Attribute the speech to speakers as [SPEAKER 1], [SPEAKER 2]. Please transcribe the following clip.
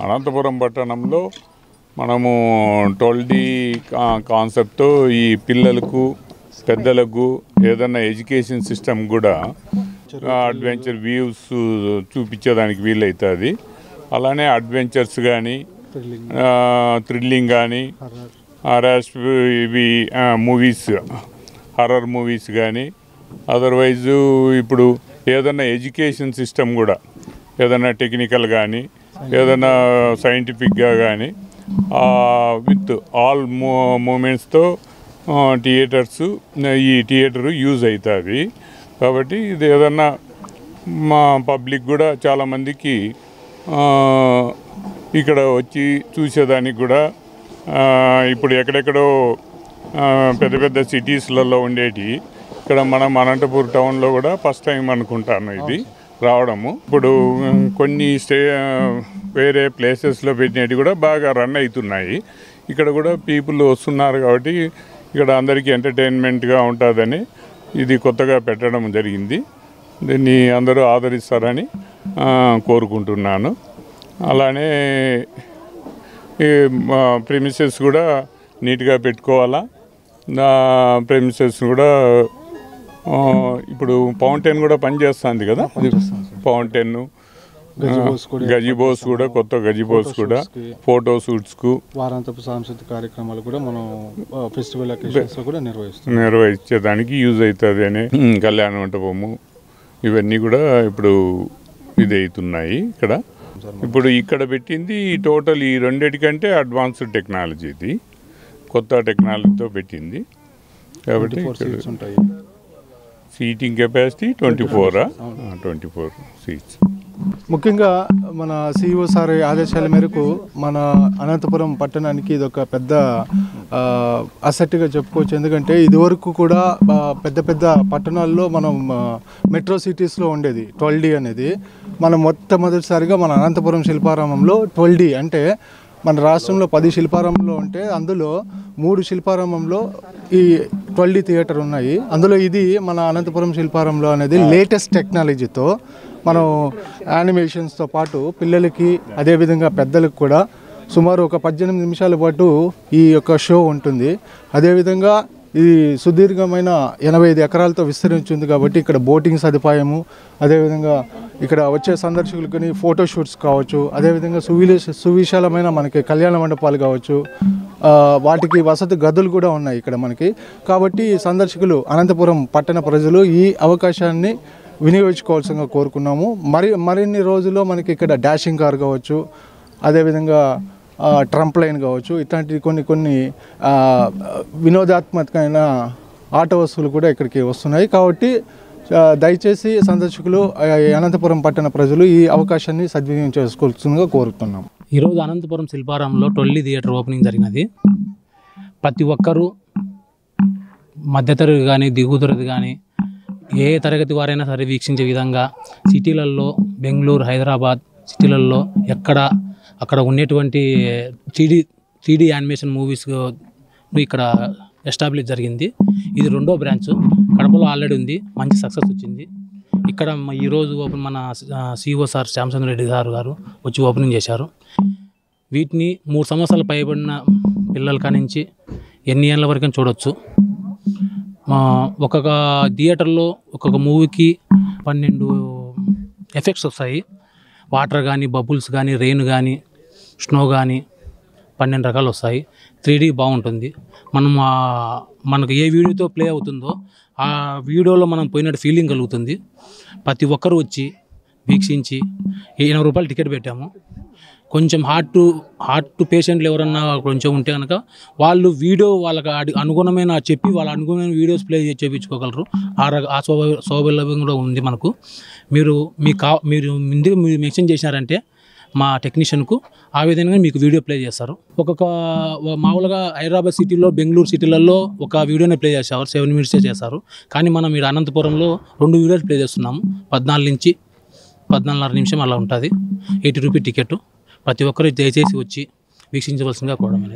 [SPEAKER 1] అనంతపురం పట్టణంలో మనము 12D కాన్సెప్ట్తో ఈ పిల్లలకు పెద్దలకు ఏదైనా ఎడ్యుకేషన్ సిస్టమ్ కూడా అడ్వెంచర్ వ్యూస్ చూపించేదానికి వీలవుతుంది. అలానే అడ్వెంచర్స్ కానీ థ్రిల్లింగ్ కానీ ఇవి మూవీస్ హర్రర్ మూవీస్ కానీ అదర్వైజ్ ఇప్పుడు ఏదైనా ఎడ్యుకేషన్ సిస్టమ్ కూడా ఏదైనా టెక్నికల్ కానీ ఏదైనా సైంటిఫిక్గా కానీ విత్ ఆల్ మూమెంట్స్తో ఈ థియేటరు యూజ్ అవుతుంది. కాబట్టి ఇది ఏదన్నా మా పబ్లిక్ కూడా చాలామందికి ఇక్కడ వచ్చి చూసేదానికి కూడా ఇప్పుడు ఎక్కడెక్కడో పెద్ద పెద్ద సిటీస్లలో ఉండేటి ఇక్కడ మనం అనంతపూర్ టౌన్లో కూడా ఫస్ట్ టైం అనుకుంటాను ఇది రావడము. ఇప్పుడు కొన్ని వేరే ప్లేసెస్లో పెట్టినవి కూడా బాగా రన్ అవుతున్నాయి. ఇక్కడ కూడా పీపుల్ వస్తున్నారు కాబట్టి ఇక్కడ అందరికీ ఎంటర్టైన్మెంట్గా ఉంటుందని ఇది కొత్తగా పెట్టడం జరిగింది. దీన్ని అందరూ ఆదరిస్తారని కోరుకుంటున్నాను. అలానే ప్రెమిసెస్ కూడా నీట్గా పెట్టుకోవాలా. ప్రెమిసెస్ కూడా ఇప్పుడు ఫౌంటైన్ కూడా పనిచేస్తుంది కదా, ఫౌంటైన్ గజిబోస్ కూడా కొత్త గజిబోస్ కూడా ఫోటో షూట్స్కు
[SPEAKER 2] వారాంతపు సాంస్కృతిక కార్యక్రమాలు కూడా మనం ఫెస్టివల్ అకేషన్స్ కూడా
[SPEAKER 1] నిర్వహించేదానికి యూజ్ అవుతుంది అని కళ్యాణ మంటపము ఇవన్నీ కూడా ఇప్పుడు ఇది అవుతున్నాయి. ఇప్పుడు ఇక్కడ పెట్టింది టోటల్ ఈ రెండిటికంటే అడ్వాన్స్డ్ టెక్నాలజీ, ఇది కొత్త టెక్నాలజీతో పెట్టింది కాబట్టి సీటింగ్ కెపాసిటీ 24 సీట్స్.
[SPEAKER 2] ముఖ్యంగా మన సిఇఓ సార్ ఆదేశాల మేరకు మన అనంతపురం పట్టణానికి ఇది ఒక పెద్ద అసెట్గా చెప్పుకోవచ్చు. ఎందుకంటే ఇదివరకు కూడా పెద్ద పెద్ద పట్టణాల్లో మనం మెట్రో సిటీస్లో ఉండేది 12D అనేది. మనం మొట్టమొదటిసారిగా మన అనంతపురం శిల్పారామంలో 12D అంటే మన రాష్ట్రంలో 10 శిల్పారామంలో ఉంటే అందులో 3 శిల్పారామంలో ఈ 12D థియేటర్ ఉన్నాయి. అందులో ఇది మన అనంతపురం శిల్పారామంలో అనేది లేటెస్ట్ టెక్నాలజీతో మనం యానిమేషన్స్తో పాటు పిల్లలకి అదేవిధంగా పెద్దలకు కూడా సుమారు ఒక 18 నిమిషాల పాటు ఈ యొక్క షో ఉంటుంది. అదేవిధంగా ఇది సుదీర్ఘమైన 85 ఎకరాలతో విస్తరించింది కాబట్టి ఇక్కడ బోటింగ్ సదుపాయము, అదేవిధంగా ఇక్కడ వచ్చే సందర్శకులకి ఫోటోషూట్స్ కావచ్చు, అదేవిధంగా సువిశాలమైన మనకి కళ్యాణ మండపాలు కావచ్చు, వాటికి వసతి గదులు కూడా ఉన్నాయి ఇక్కడ మనకి. కాబట్టి సందర్శకులు అనంతపురం పట్టణ ప్రజలు ఈ అవకాశాన్ని వినియోగించుకోవాల్సిందిగా కోరుకున్నాము. మరిన్ని రోజుల్లో మనకి ఇక్కడ డాషింగ్ కార్ కావచ్చు, అదేవిధంగా ట్రంప్లైన్ కావచ్చు, ఇట్లాంటి కొన్ని వినోదాత్మకమైన ఆట వస్తువులు కూడా ఇక్కడికి వస్తున్నాయి. కాబట్టి దయచేసి సందర్శకులు అనంతపురం పట్టణ ప్రజలు ఈ అవకాశాన్ని సద్వినియోగం చేసుకోవాల్సిందిగా కోరుతున్నాం.
[SPEAKER 3] ఈరోజు అనంతపురం శిల్పారామంలో 12D థియేటర్ ఓపెనింగ్ జరిగినది. ప్రతి ఒక్కరూ మధ్యతరగతి కానీ దిగుతరగతి కానీ ఏ తరగతి వారైనా సరే వీక్షించే విధంగా సిటీలలో బెంగళూరు, హైదరాబాద్ సిటీలలో అక్కడ ఉండేటువంటి 3D యానిమేషన్ మూవీస్ ఇక్కడ ఎస్టాబ్లిష్ జరిగింది. ఇది 2వ బ్రాంచ్ కడపలో ఆల్రెడీ ఉంది, మంచి సక్సెస్ వచ్చింది. ఇక్కడ ఈరోజు మన సిఇఓ సార్ శ్యామచంద్ర రెడ్డి గారు వచ్చి ఓపెనింగ్ చేశారు. వీటిని 3 సంవత్సరాలు పైబడిన పిల్లల కానించి ఎన్ని ఏళ్ళ వరకు చూడవచ్చు. ఒక్కొక్క థియేటర్లో ఒక్కొక్క మూవీకి 12 ఎఫెక్ట్స్ వస్తాయి. వాటర్ కానీ, బబుల్స్ కానీ, రెయిన్ కానీ, స్నో కానీ 12 రకాలు వస్తాయి. 3D బాగుంటుంది. మనకు ఏ వీడియోతో ప్లే అవుతుందో ఆ వీడియోలో మనం పోయినట్టు ఫీలింగ్ కలుగుతుంది. ప్రతి ఒక్కరు వచ్చి వీక్షించి 80 రూపాయలు టికెట్ పెట్టాము. కొంచెం హార్ట్ పేషెంట్లు ఎవరన్నా కొంచెం ఉంటే కనుక వాళ్ళు వీడియో వాళ్ళకి అనుగుణమైన చెప్పి వాళ్ళ అనుగుణమైన వీడియోస్ ప్లే చేయించుకోగలరు. ఆ సౌలభ్యం కూడా ఉంది మనకు. మీరు మెన్షన్ చేసినారంటే మా టెక్నీషియన్కు ఆ విధంగా మీకు వీడియో ప్లే చేస్తారు. మామూలుగా హైదరాబాద్ సిటీలో, బెంగళూరు సిటీలలో ఒక వీడియోనే ప్లే చేసేవారు, 7 minutes చేస్తారు. కానీ మనం ఇక్కడ అనంతపురంలో 2 వీడియోలు ప్లే చేస్తున్నాము. 14 నుంచి 14.5 నిమిషం అలా ఉంటుంది. 80 రూపీ టికెట్. ప్రతి ఒక్కరు దయచేసి వచ్చి వీక్షించవలసిందిగా కోరడం.